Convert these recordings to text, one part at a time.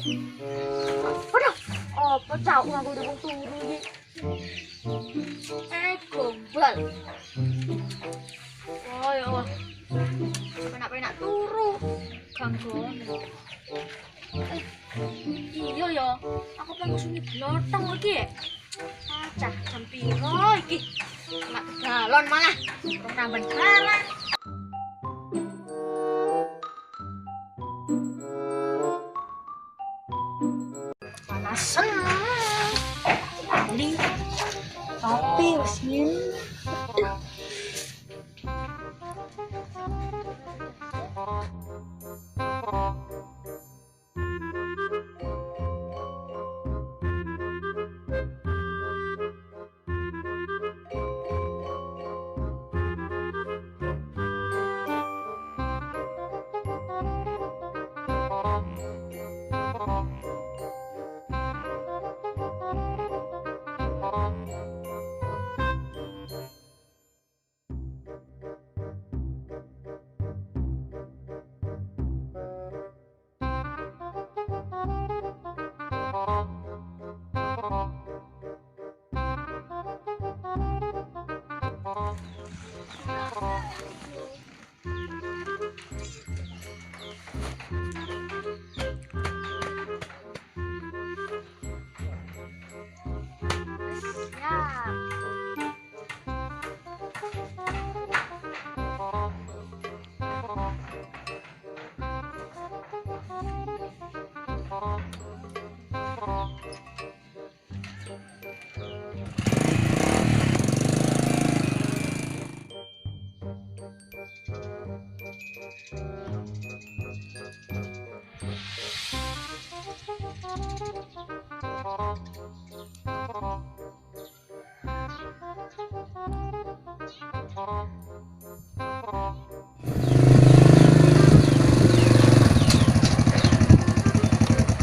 Waduh, apa cak aku udah mau turu iki? Gombal. Oh ya Allah. Penak-penak turu. Gangguan. Iya ya, aku pengen sunyi blotong lagi ya. Acah, jam piro iki? Mak galon malah. Kurang nambah barang. Panasan. Ini tapi mesin.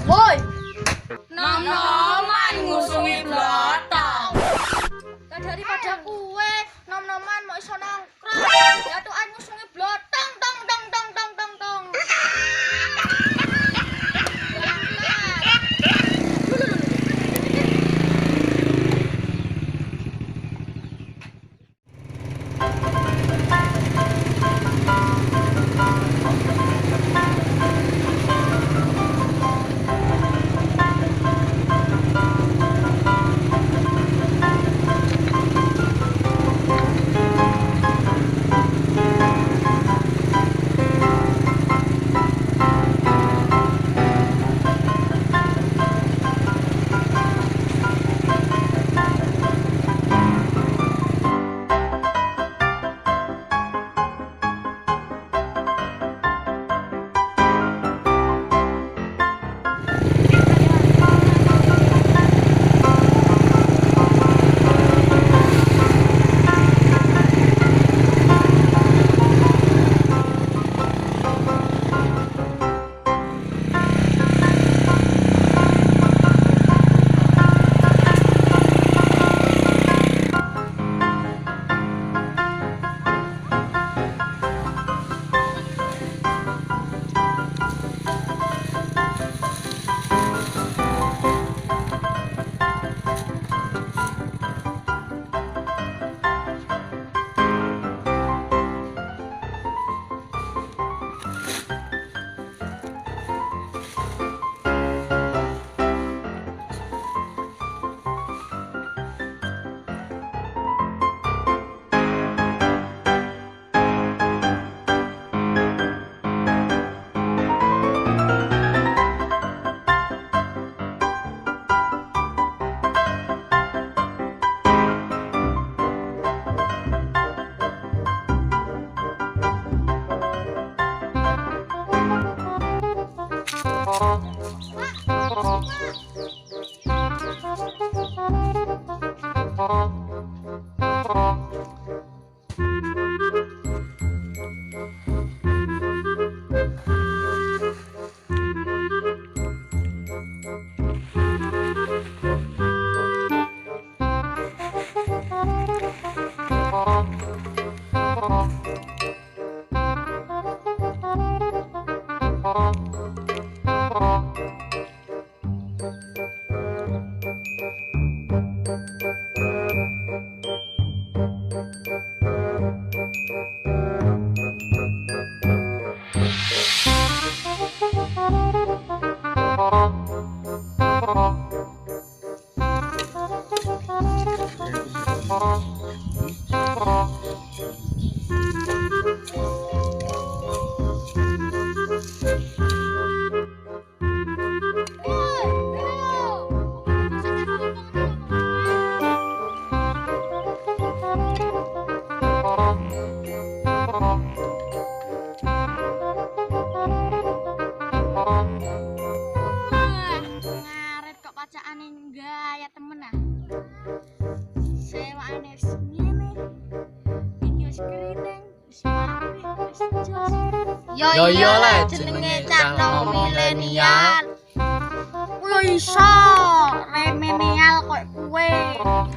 Woi, nom-noman ngusungi blotong. Lah daripada kue nom-noman mau iso nongkrong, ya tuan ngusungi blotong tong tong tong tong tong tong. Ngaret kok pacakane gaya temen ah. Sewaane ngene. Video screening wis mari wis jos. Yo yo lah jenenge cah milenial. Kuwi iso reminial kok kuwe.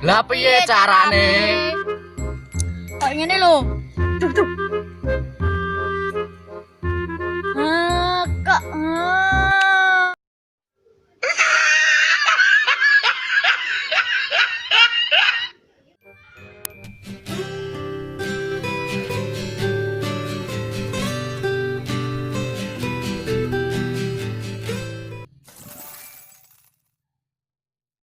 Lah piye carane? Kok ngene lho. Duk duk